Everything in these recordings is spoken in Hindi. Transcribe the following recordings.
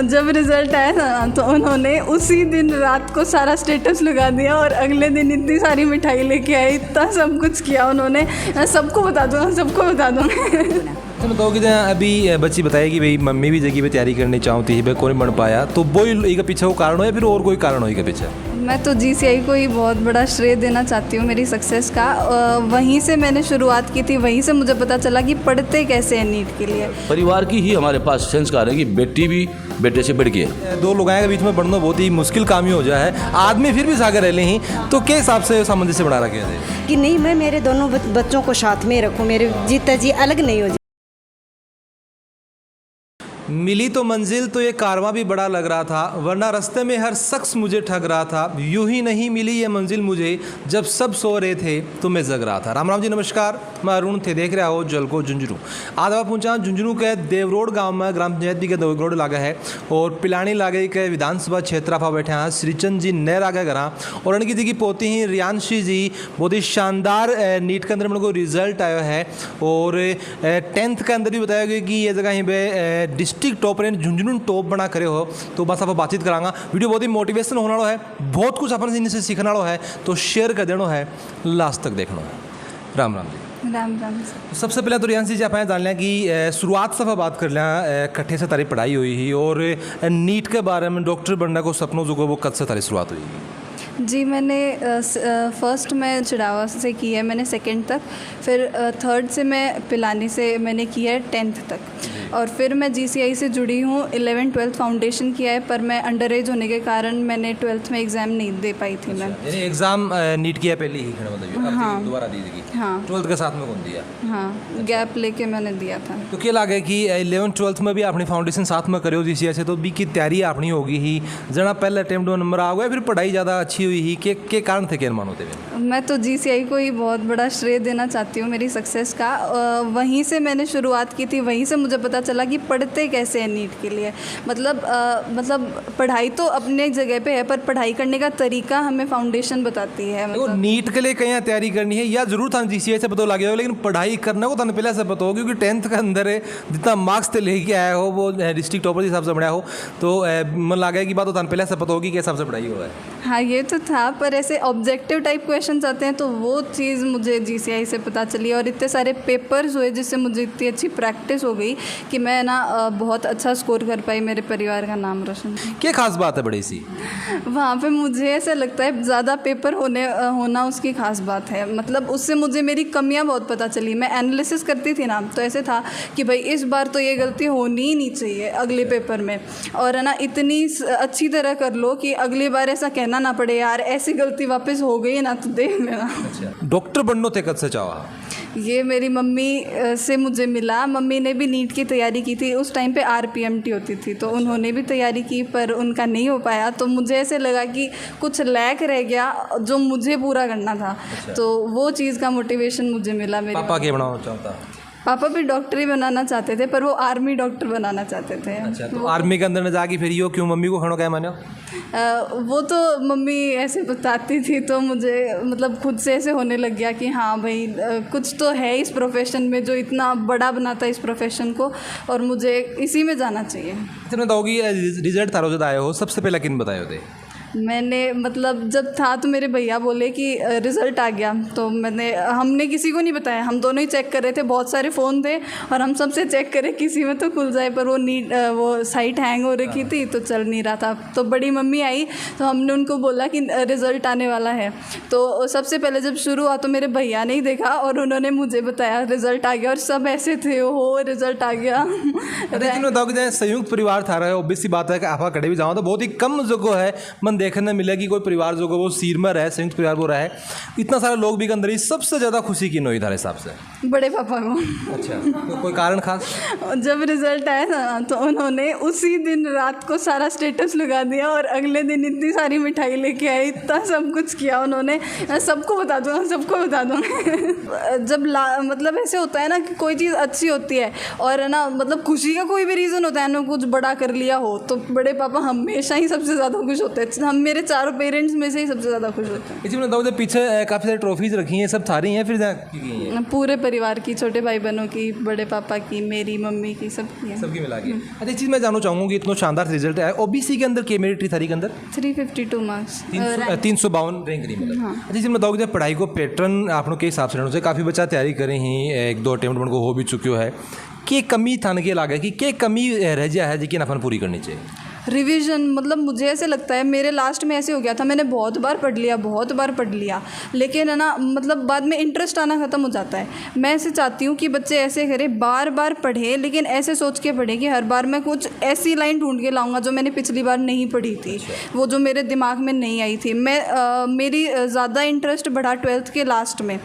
और जब रिज़ल्ट आया ना तो उन्होंने उसी दिन रात को सारा स्टेटस लगा दिया और अगले दिन इतनी सारी मिठाई लेके आए, इतना सब कुछ किया उन्होंने। मैं सबको बता दूँगा। तो बताओ कि अभी बच्ची बताए कि भाई मम्मी भी जगह पे तैयारी करनी चाहती है, भाई कोई बन पाया, तो वो ही पीछे वो कारण हो या फिर और कोई कारण हो पीछे? मैं तो GCI को ही बहुत बड़ा श्रेय देना चाहती हूँ मेरी सक्सेस का। वहीं से मैंने शुरुआत की थी, वहीं से मुझे पता चला कि पढ़ते कैसे हैं नीट के लिए। परिवार की ही हमारे पास संस्कार है कि बेटी भी बेटे से बढ़ के। दो लोगों के बीच में बढ़ना बहुत ही मुश्किल काम ही हो जाए है, आदमी फिर भी सागर रह ही, तो के हिसाब से सामंजस्य बना रखे थे कि नहीं मैं मेरे दोनों बच्चों को साथ में रखूँ, मेरे जीता जी अलग नहीं हो। मिली तो मंजिल तो ये कारवां भी बड़ा लग रहा था, वरना रास्ते में हर शख्स मुझे ठग रहा था। यूं ही नहीं मिली ये मंजिल मुझे, जब सब सो रहे थे तो मैं जग रहा था। राम राम जी, नमस्कार। मैं अरुण थे, देख रहे हो जल को झुंझुनू। आज आप पहुँचा झुंझुनू के देवरोड गांव में, ग्राम पंचायत के देवरोड लागे है और पिलानी लागे के विधानसभा क्षेत्र आप बैठे हैं। श्रीचंद जी नहर आगे घर और उनकी जी की पोती ही रियांशी जी, बहुत ही शानदार नीट के अंदर मेरे को रिजल्ट आया है और 10th के अंदर भी बताया गया कि ये जगह ही पे डिस्ट्रिक्ट टॉपर ने झुंझुनू टॉप बना करे हो। तो बस आप बातचीत करांगा, वीडियो बहुत ही मोटिवेशन होने वाला है, बहुत कुछ अपन इनसे सीखने वाला है, तो शेयर कर देना है, लास्ट तक देखना है। राम राम जी। राम राम। सबसे पहले तो रियांशी जी आप जान लें कि शुरुआत से बात कर लें, कट्ठे से तारी पढ़ाई हुई ही और नीट के बारे में डॉक्टर बनने को सपनों जो वो कब से तारी शुरुआत हुई? जी मैंने फर्स्ट में चिड़ावा से की है मैंने 2nd तक, फिर 3rd से मैं पिलानी से मैंने किया है 10th तक, और फिर मैं GCI से जुड़ी हूँ। 11th 12th फाउंडेशन किया है, पर मैं अंडर एज होने के कारण मैंने 12th में एग्ज़ाम नहीं दे पाई थी। मैं यानी एग्ज़ाम नीट किया पहले ही मतलब हाँ दोबारा दी थी? हाँ 12th के साथ में कौन दिया? हाँ गैप लेके मैंने दिया था। तो क्या लगे कि 11th 12th में भी अपनी फाउंडेशन साथ में करे हो GCI से, तो बी की तैयारी अपनी होगी ही जना पहले अटेम्प्ट में नंबर आ गया, फिर पढ़ाई ज़्यादा अच्छी हुई ही, के कारण थे क्या मानोते हुए? मैं तो GCI को ही बहुत बड़ा श्रेय देना चाहती हूँ मेरी सक्सेस का। वहीं से मैंने शुरुआत की थी, वहीं से मुझे पता चला कि पढ़ते कैसे हैं नीट के लिए। मतलब पढ़ाई तो अपने जगह पे है, पर पढ़ाई करने का तरीका हमें फाउंडेशन बताती है। मतलब नीट के लिए कहीं तैयारी करनी है या जरूर था GCI से पता लगे हो, लेकिन पढ़ाई करने को थाने पहले से पता हो, क्योंकि 10th के अंदर जितना मार्क्स ते लेके आया हो वो डिस्ट्रिक्ट टॉपर के हिसाब से बढ़ाया हो, तो मन लगा कि बात तो थाने पहले से पता होगी किस हिसाब से पढ़ाई हुआ है। हाँ ये तो था, पर ऐसे ऑब्जेक्टिव टाइप क्वेश्चन आते हैं तो वो चीज़ मुझे GCI से पता चली, और इतने सारे पेपर्स हुए जिससे मुझे इतनी अच्छी प्रैक्टिस हो गई कि मैं ना बहुत अच्छा स्कोर कर पाई, मेरे परिवार का नाम रोशन। क्या खास बात है बड़ी सी वहाँ पे? मुझे ऐसा लगता है ज़्यादा पेपर होना उसकी खास बात है। मतलब उससे मुझे मेरी कमियाँ बहुत पता चली। मैं एनालिसिस करती थी ना, तो ऐसे था कि भाई इस बार तो ये गलती होनी ही नहीं चाहिए अगले पेपर में, और है ना इतनी अच्छी तरह कर लो कि अगली बार ऐसा कहना ना पड़े यार ऐसी गलती वापस हो गई ना तो देख लेना। डॉक्टर बनना थे कब से चाहा? ये मेरी मम्मी से मुझे मिला। मम्मी ने भी नीट की तैयारी की थी, उस टाइम पे RPMT होती थी, तो उन्होंने भी तैयारी की पर उनका नहीं हो पाया। तो मुझे ऐसे लगा कि कुछ लैक रह गया जो मुझे पूरा करना था। तो वो चीज़ का मोटिवेशन मुझे मिला। मेरे पापा क्या बनाना चाहता? पापा भी डॉक्टर ही बनाना चाहते थे, पर वो आर्मी डॉक्टर बनाना चाहते थे। अच्छा, तो आर्मी के अंदर न जाके फिर यो क्यों मम्मी को खड़ो क्या मानो? वो तो मम्मी ऐसे बताती थी, तो मुझे मतलब खुद से ऐसे होने लग गया कि हाँ भाई कुछ तो है इस प्रोफेशन में जो इतना बड़ा बनाता है इस प्रोफेशन को, और मुझे इसी में जाना चाहिए। इतने बताओगी रिजल्ट तारो जब आए हो, सबसे पहले किन बताए होते? मैंने मतलब जब था तो मेरे भैया बोले कि रिज़ल्ट आ गया, तो हमने किसी को नहीं बताया। हम दोनों ही चेक कर रहे थे, बहुत सारे फ़ोन थे और हम सबसे चेक करें किसी में तो खुल जाए, पर वो साइट हैंग हो रखी थी तो चल नहीं रहा था। तो बड़ी मम्मी आई तो हमने उनको बोला कि रिज़ल्ट आने वाला है। तो सबसे पहले जब शुरू हुआ तो मेरे भैया ने ही देखा और उन्होंने मुझे बताया रिज़ल्ट आ गया, और सब ऐसे थे हो रिज़ल्ट आ गया। लेकिन बताओ कि संयुक्त परिवार था रहा, ऑब्वियस सी बात है कि आप कड़े भी जाओ तो बहुत ही कम जगह है मन देखने मिले कि कोई परिवार जो वो सीर में रहे, संयुक्त परिवार वो रहे, इतना सारे लोग भी के अंदर ही सबसे ज़्यादा खुशी की नोई था हिसाब से? बड़े पापा को। अच्छा, तो कोई कारण खास? जब रिज़ल्ट आया ना तो उन्होंने उसी दिन रात को सारा स्टेटस लगा दिया और अगले दिन इतनी सारी मिठाई लेके आए, इतना सब कुछ किया उन्होंने। मैं सबको बता दूँगा। जब मतलब ऐसे होता है ना कि कोई चीज़ अच्छी होती है और है ना मतलब खुशी का कोई भी रीज़न होता है ना, कुछ बड़ा कर लिया हो, तो बड़े पापा हमेशा ही सबसे ज़्यादा खुश होते हैं। हम मेरे चारों पेरेंट्स में से ही सबसे ज़्यादा खुश होते हैं। इसी में बताओ, पीछे काफ़ी सारी ट्रॉफीज रखी हैं, सब थारी हैं फिर की गई हैं? पूरे परिवार की, छोटे भाई बहनों की, बड़े पापा की, मेरी मम्मी की, सबकी है। सबकी मिला के। अच्छा, एक चीज़ मैं जानना चाहूँगा कि इतना शानदार रिजल्ट है, ओबीसी के अंदर के मेरिट थारी के अंदर 352 मार्क्स 352 रैंक रही मतलब। अच्छा, चीज़ बताओ कि पढ़ाई को पैटर्न आपने के हिसाब से रहना चाहिए, काफ़ी बच्चा तैयारी करे ही, एक दो अटेम्प्ट को हो भी चुक्यो है, कि कमी थान के लागे कि के कमी रह जा है जिसकी अपन पूरी करनी चाहिए? रिवीजन, मतलब मुझे ऐसे लगता है, मेरे लास्ट में ऐसे हो गया था, मैंने बहुत बार पढ़ लिया, लेकिन है ना, मतलब बाद में इंटरेस्ट आना ख़त्म हो जाता है। मैं ऐसे चाहती हूँ कि बच्चे ऐसे करें, बार बार पढ़े, लेकिन ऐसे सोच के पढ़े कि हर बार मैं कुछ ऐसी लाइन ढूंढ के लाऊंगा जो मैंने पिछली बार नहीं पढ़ी थी, वो जो मेरे दिमाग में नहीं आई थी। मेरी ज़्यादा इंटरेस्ट बढ़ा 12th के लास्ट में।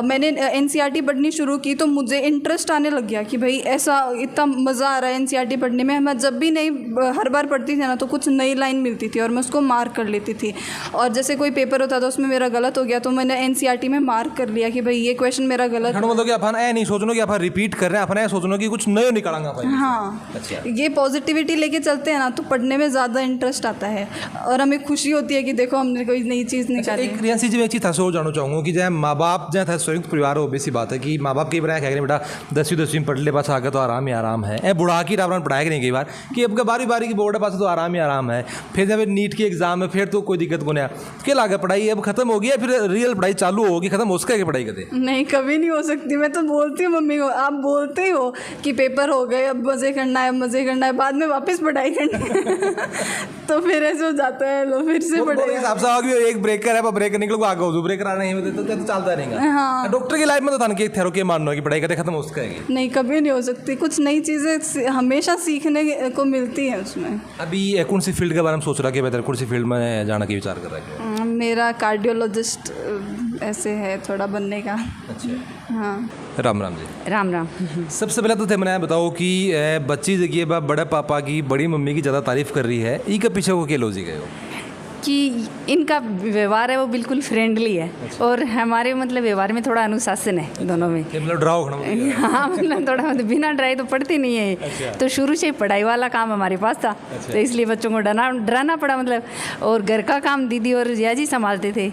मैंने NCERT पढ़नी शुरू की तो मुझे इंटरेस्ट आने लग गया कि भाई ऐसा इतना मज़ा आ रहा है NCERT पढ़ने में। मैं जब भी नहीं हर बार पढ़ती थी ना तो कुछ नई लाइन मिलती थी और मैं उसको मार्क कर लेती थी। और जैसे कोई पेपर होता था उसमें मेरा गलत हो गया तो मैंने NCERT में मार्क कर लिया कि भाई ये क्वेश्चन मेरा गलत है। मतलब कि अपन ऐ नहीं सोचना कि अपन रिपीट कर रहे हैं, अपन ऐ सोचना कि कुछ नया निकालेंगे अपन। हाँ, अच्छा। ये पॉजिटिविटी लेके चलते हैं ना तो पढ़ने में ज़्यादा इंटरेस्ट आता है और हमें खुशी होती है कि देखो हमने कोई नई चीज़ निकाली। एक रियांसी जी, एक चीज़ था सो जानना चाहूँगा कि जहाँ माँ बाप जहाँ था संयुक्त परिवार हो, बेसी बात है कि माँ बाप कई बार कह रहे बेटा 10वीं पढ़ ले, पास आगे तो आराम ही आराम है। ए बुढ़ा की रावण पढ़ाया नहीं कई बार कि अब बारी बारी की बोर्ड है, पास तो आराम ही आराम है। फिर जब नीट की एग्जाम है फिर तो कोई दिक्कत को नहीं। क्या लागे पढ़ाई अब खत्म होगी या फिर रियल पढ़ाई चालू होगी, खत्म हो सके पढ़ाई करते? नहीं, कभी नहीं हो सकती। मैं तो बोलती हूँ मम्मी को, आप बोलते ही हो कि पेपर हो गए, अब मज़े करना है, बाद में वापस पढ़ाई करनी है तो फिर ऐसे हो जाता है, लो फिर से पढ़ाई। हिसाब से एक ब्रेकर है, ब्रेक निकल को आगे हो, ब्रेकर आना है तो चलता रहेगा। हाँ, डॉक्टर की लाइफ में तो था कि थेरो के मानना कि पढ़ाई करते खत्म हो सके? नहीं, कभी नहीं हो सकती। कुछ नई चीज़ें हमेशा सीखने को मिलती हैं उसमें। अभी कौन सी फील्ड के बारे में सोच रहा कि बेहतर कौन सी फील्ड में जाने की विचार कर रहा है? मेरा कार्डियोलॉजिस्ट ऐसे है थोड़ा बनने का। अच्छा। हाँ, राम राम जी। राम राम। सबसे पहले तो थे मैंने बताओ कि बच्ची जगह बड़े पापा की, बड़ी मम्मी की ज़्यादा तारीफ कर रही है, ई के पीछे वो क्या लॉजिक है? कि इनका व्यवहार है वो बिल्कुल फ्रेंडली है। अच्छा। और हमारे मतलब व्यवहार में थोड़ा अनुशासन है दोनों में। मतलब डराओ खड़ा? हाँ, मतलब थोड़ा मतलब बिना डराए तो पढ़ते नहीं है। अच्छा। तो शुरू से ही पढ़ाई वाला काम हमारे पास था। अच्छा। तो इसलिए बच्चों को डराना पड़ा मतलब। और घर का काम दीदी और जिया जी संभालते थे,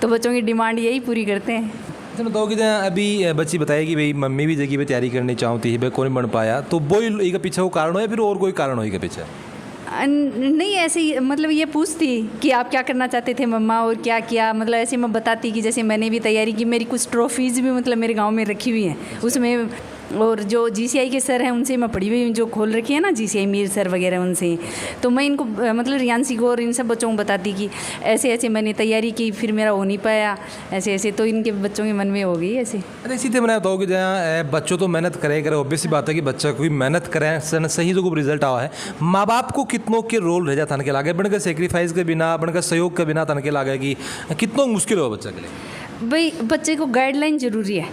तो बच्चों की डिमांड यही पूरी करते हैं। अच्छा, बताओ कि अभी बच्ची बताए कि भाई मम्मी भी जगह पे तैयारी करनी चाहती है, भाई कौन बन पाया, तो वो ही पीछे वो कारण हो या फिर और कोई कारण हो पीछे? नहीं, ऐसे ही मतलब ये पूछती कि आप क्या करना चाहते थे मम्मा और क्या किया, मतलब ऐसे मैं बताती कि जैसे मैंने भी तैयारी की, मेरी कुछ ट्रॉफीज़ भी मतलब मेरे गांव में रखी हुई हैं उसमें। और जो GCI के सर हैं उनसे मैं पढ़ी हुई, जो खोल रखी है ना GCI मीर सर वगैरह, उनसे तो मैं इनको मतलब रियांसी को और इन सब बच्चों को बताती कि ऐसे ऐसे मैंने तैयारी की, फिर मेरा हो नहीं पाया, ऐसे ऐसे, तो इनके बच्चों के मन में हो गई ऐसे। अरे इसी तरह मैंने बताओ कि जहाँ बच्चों तो मेहनत करे ऑब्वियस बात है कि बच्चा कोई मेहनत करे, सही जो रिजल्ट आवा है, माँ बाप को कितनों के रोल रह जाता के लागे, बनकर सेक्रीफाइस के बिना, बनकर सहयोग के बिना तन के लागे कि कितना मुश्किल हो बच्चा के लिए? भाई बच्चे को गाइडलाइन ज़रूरी है,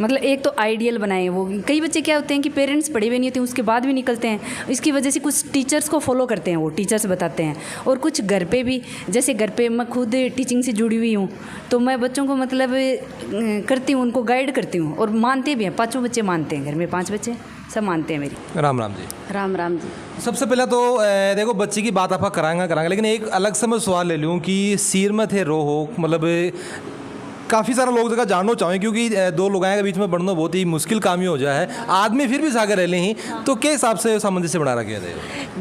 मतलब एक तो आइडियल बनाए। वो कई बच्चे क्या होते हैं कि पेरेंट्स पढ़े हुए नहीं होते हैं, उसके बाद भी निकलते हैं, इसकी वजह से कुछ टीचर्स को फॉलो करते हैं, वो टीचर्स बताते हैं। और कुछ घर पे भी, जैसे घर पे मैं खुद टीचिंग से जुड़ी हुई हूँ, तो मैं बच्चों को मतलब करती हूँ, उनको गाइड करती हूँ और मानते भी हैं। 5 बच्चे मानते हैं, घर में 5 बच्चे सब मानते हैं मेरी। राम राम जी। राम राम जी। सबसे पहले तो देखो बच्ची की बात आप कराएंगे, लेकिन एक अलग से मैं सवाल ले लूँ कि सिर में थे रो हो, मतलब काफ़ी सारे लोग जगह जानना चाहें क्योंकि 2 लोगों के बीच में बढ़ना बहुत ही मुश्किल काम ही हो जाए है, आदमी फिर भी सागर रह ही, तो के हिसाब से सामंजस्य बना रखा है?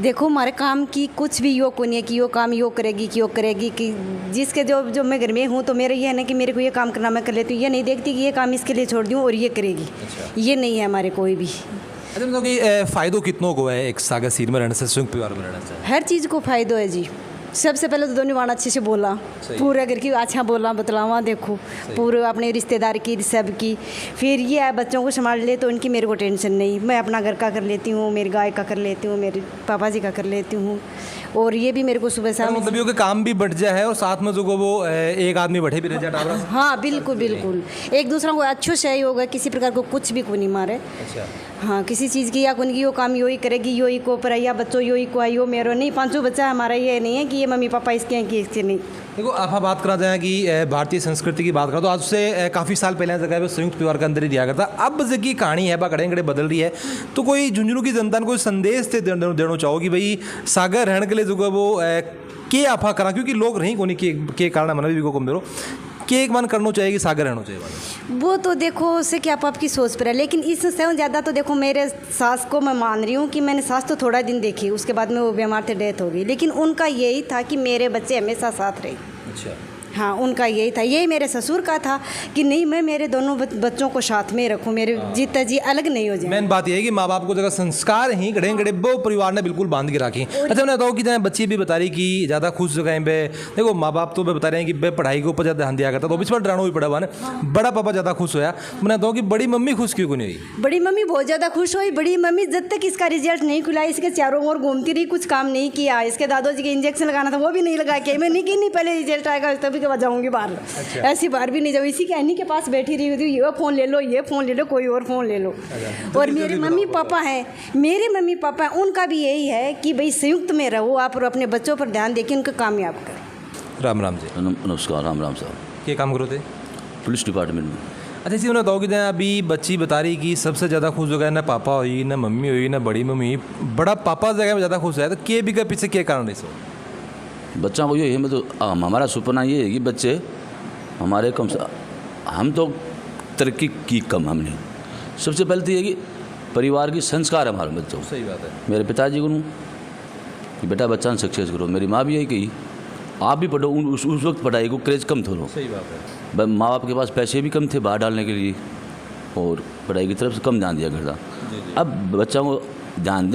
देखो हमारे काम की कुछ भी योग को नहीं है कि यो काम यो करेगी कि यो करेगी, कि जिसके जो मैं घर में हूँ तो मेरा ये है ना कि मेरे को ये काम करना मैं कर लेती हूँ, ये नहीं देखती कि ये काम इसके लिए छोड़ दूँ और ये करेगी। अच्छा। ये नहीं है हमारे कोई भी। अच्छा, मतलब कि फ़ायदों कितनों को है एक सागर सिर में रहने से, संयुक्त परिवार में रहने से? हर चीज़ को फ़ायदा है जी। सबसे पहले तो दोनों वाण अच्छे से बोला, पूरे घर की अच्छा बोला बतलावा, देखो पूरे अपने रिश्तेदार की सब की। फिर ये है बच्चों को संभाल ले तो उनकी मेरे को टेंशन नहीं, मैं अपना घर का कर लेती हूँ, मेरी गाय का कर लेती हूँ, मेरे पापा जी का कर लेती हूँ। और ये भी मेरे को सुबह शाम मतलब काम भी बढ़ जाए और साथ में जो वो एक आदमी बैठे भी रह जाए। हाँ बिल्कुल बिल्कुल, एक दूसरा को अच्छो सहयोग है, किसी प्रकार को कुछ भी को नहीं मारे। अच्छा। हाँ, किसी चीज़ की या उनकी यो काम यो ही करेगी, यो ही को पर या बच्चों यो ही को आयो मेरो नहीं, 5 बच्चा हमारा ये नहीं है कि ये के मम्मी पापा इसके हैं कि इसके नहीं। देखो आप बात करना चाहें कि भारतीय संस्कृति की बात करें तो आज से काफ़ी साल पहले जगह पे संयुक्त परिवार के अंदर ही दिया करता। अब जगह कहानी है कड़े कड़े बदल रही है, तो कोई झुंझुनू की जनता ने कोई संदेश देना चाहो कि भाई सागर रहने के लिए जो है वो के आफा करा, क्योंकि लोग रही कोनी के कारण मन भी को कम बेरो के एक मन करना चाहिए कि सागर रहना चाहिए। वो तो देखो उससे क्या आपकी सोच पर है, लेकिन इससे ज़्यादा तो देखो मेरे सास को मैं मान रही हूँ कि मैंने सास तो थोड़ा दिन देखी, उसके बाद में वो बीमार थे, डेथ हो गई, लेकिन उनका यही था कि मेरे बच्चे हमेशा साथ रहे। अच्छा, हाँ उनका यही था, यही मेरे ससुर का था कि नहीं मैं मेरे दोनों बच्चों को साथ में रखूँ, मेरे जीता जी अलग नहीं हो जाए। मेन बात यह है कि माँ बाप को जगह संस्कार ही गड़े गड़े वो परिवार ने बिल्कुल बांध के रखी। अच्छा मैं बताऊँ कि जहाँ बच्ची भी बता रही कि ज़्यादा खुश जगह पे देखो माँ बाप तो बता रहे हैं कि भाई पढ़ाई के ऊपर ज़्यादा ध्यान दिया करता, तो बीच में डराना भी पड़ा हुआ ना, बड़ा पापा ज़्यादा खुश होया। मैं बताऊँ कि बड़ी मम्मी खुश क्यों को नहीं हुई? बड़ी मम्मी बहुत ज़्यादा खुश हुई। बड़ी मम्मी जब तक इसका रिजल्ट नहीं खुला इसके चारों ओर घूमती रही, कुछ काम नहीं किया। इसके दादाजी के इंजेक्शन लगाना था वो भी नहीं लगा के, मैं नहीं पहले रिजल्ट आएगा तभी के बाद जाऊँगी बाहर। अच्छा। ऐसी बार भी नहीं जाऊँ, इसी के अन्नी के पास बैठी रही होती, ये फ़ोन ले लो, ये फ़ोन ले लो, कोई और फ़ोन ले लो। और मेरे मम्मी पापा हैं, मेरे मम्मी पापा उनका भी यही है कि भाई संयुक्त में रहो आप और अपने बच्चों पर ध्यान देके उनको कामयाब करो। राम राम जी। नमस्कार, राम राम साहब। क्या काम करो थे? पुलिस डिपार्टमेंट में। अच्छा इसी बताओ कि अभी बच्ची बता रही कि सबसे ज़्यादा खुश हो गया ना पापा हुई ना मम्मी हुई ना बड़ी मम्मी, बड़ा पापा जगह में ज़्यादा खुश है, तो के भी का पीछे क्या कारण है? बच्चा को ये है, मैं तो हमारा सपना ये है कि बच्चे हमारे कम से हम तो तरक्की की कम हमने सबसे पहले तो ये कि परिवार की संस्कार है हमारे बच्चों। सही बात है। मेरे पिताजी को कि बेटा बच्चा ने सक्सेस करो, मेरी माँ भी यही कही आप भी पढ़ो। उस वक्त पढ़ाई को क्रेज कम थोड़ा। सही बात है। माँ बाप के पास पैसे भी कम थे बाहर डालने के लिए और पढ़ाई की तरफ से कम ध्यान दिया करता। अब बच्चों को ध्यान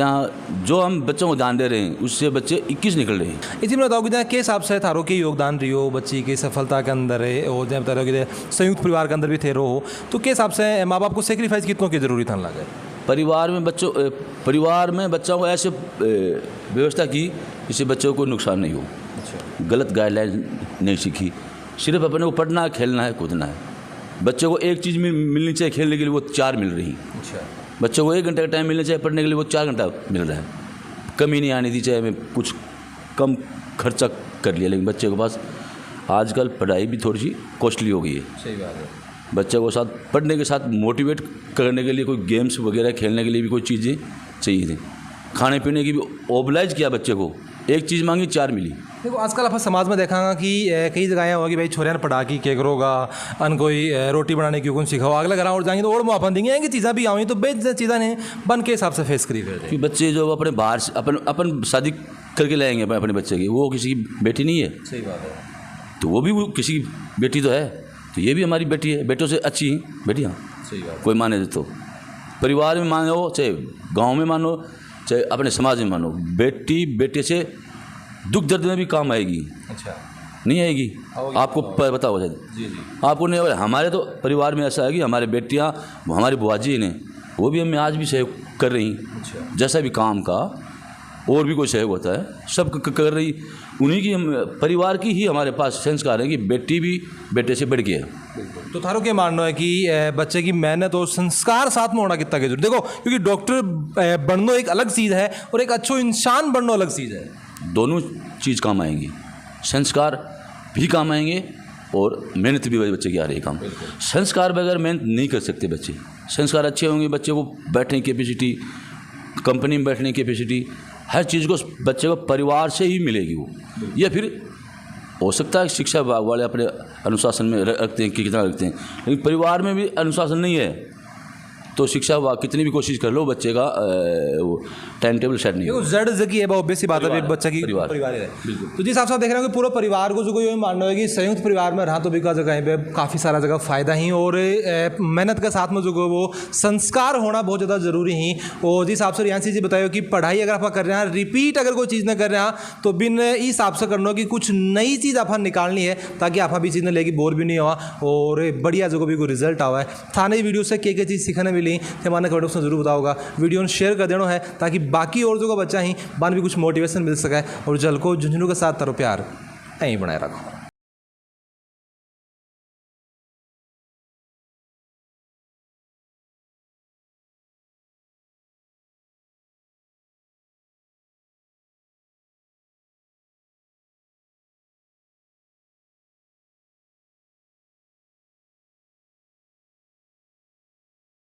जो हम बच्चों को ध्यान दे रहे हैं उससे बच्चे 21 निकल रहे हैं। इसी में बताओ कि के हिसाब से थारो के योगदान रही हो बच्ची की सफलता के अंदर है, और जब बता रहे हो कि संयुक्त परिवार के अंदर भी थे रहो, तो के हिसाब से माँ बाप को सेक्रीफाइस कितनों की जरूरी था लगा? परिवार में बच्चों को ऐसे व्यवस्था की जिससे बच्चों को नुकसान नहीं हो। अच्छा। गलत गाइडलाइन नहीं सीखी, सिर्फ अपने को पढ़ना है, खेलना है, कूदना है। बच्चों को एक चीज़ मिलनी चाहिए खेलने के लिए, वो 4 मिल रही। अच्छा। बच्चों को 1 घंटे का टाइम मिलना चाहिए पढ़ने के लिए, वो 4 घंटा मिल रहा है। कमी नहीं आनी थी, चाहे मैं कुछ कम खर्चा कर लिया, लेकिन बच्चे के पास आजकल पढ़ाई भी थोड़ी सी कॉस्टली हो गई है। सही बात है। बच्चों को साथ पढ़ने के साथ मोटिवेट करने के लिए कोई गेम्स वगैरह खेलने के लिए भी कोई चीज़ें चाहिए थी। खाने पीने की भी ओबलाइज किया बच्चे को, एक चीज़ मांगी 4 मिली। देखो आजकल आप समाज में देखागा कि कई जगह होगी भाई छोरिया ने पढ़ा की के करोगा अन कोई रोटी बनाने की कौन सिखाओ, अगला घर और जाएंगे तो और मुआफा देंगे कि चीज़ें भी आई तो बेच चीज़ें ने बन के हिसाब से फेस करी फिर। बच्चे जो अपने बाहर से अपन शादी करके लाएंगे अपने बच्चे की, वो किसी की बेटी नहीं है। सही बात है। तो वो भी किसी की बेटी तो है, तो ये भी हमारी बेटी है, बेटों से अच्छी बेटियाँ। सही बात। कोई माने तो परिवार में मानो, चाहे गाँव में मानो, चाहे अपने समाज में मानो, बेटी बेटे से दुख दर्द में भी काम आएगी। अच्छा। नहीं आएगी? आपको पता हो जाए। जी जी। आपको नहीं होगा। हमारे तो परिवार में ऐसा है कि हमारे बेटियां, हमारी बुआजी ने, वो भी हमें आज भी सहयोग कर रही। अच्छा। जैसा भी काम का और भी कोई सहयोग होता है सब कर रही। उन्हीं की परिवार की ही हमारे पास संस्कार है कि बेटी भी बेटे से बढ़ के है। तो थारो क्या मानना है कि बच्चे की मेहनत और संस्कार साथ में होना कितना के जरूरी? देखो क्योंकि डॉक्टर बनना एक अलग चीज़ है और एक अच्छा इंसान बनना अलग चीज़ है। दोनों चीज़ काम आएंगी, संस्कार भी काम आएंगे और मेहनत भी बच्चे की आ रही है काम। संस्कार बगैर मेहनत नहीं कर सकते बच्चे। संस्कार अच्छे होंगे, बच्चे को बैठने की कैपेसिटी, कंपनी में बैठने की कैपेसिटी, हर चीज़ को बच्चे को परिवार से ही मिलेगी। वो या फिर हो सकता है शिक्षा विभाग वाले अपने अनुशासन में रखते हैं कि कितना रखते हैं, लेकिन परिवार में भी अनुशासन नहीं है तो शिक्षा विभाग कितनी भी कोशिश कर लो बच्चे का टाइम टेबल सेट नहीं हो। जड़ जगी है बहुत बेसी बात है बच्चा की परिवार है। तो जिस हिसाब से आप देख रहे हो कि पूरा परिवार को जो कोई मानना है कि संयुक्त परिवार में रहा तो भी का जगह पे काफ़ी सारा जगह फ़ायदा ही और मेहनत के साथ में जो वो संस्कार होना बहुत ज़्यादा जरूरी ही। और जिस हिसाब से रियांसी जी बताया कि पढ़ाई अगर आप कर रहे हैं, रिपीट अगर कोई चीज़ न कर रहे हैं तो बिन इस हिसाब से करना कि कुछ नई चीज़ आप निकालनी है ताकि आप भी चीज़ ने लेके बोर भी नहीं हुआ और बढ़िया जो भी कोई रिजल्ट आवा है। थाने वीडियो से क्या चीज़ सीखने मिली हमारे कमेंट बॉक्स में जरूर बताओगा। वीडियो शेयर कर देना है ताकि बाकी और जो का बच्चा ही बान भी कुछ मोटिवेशन मिल सके और जल को झुंझुनू के साथ तारो प्यार यहीं बनाए रखो।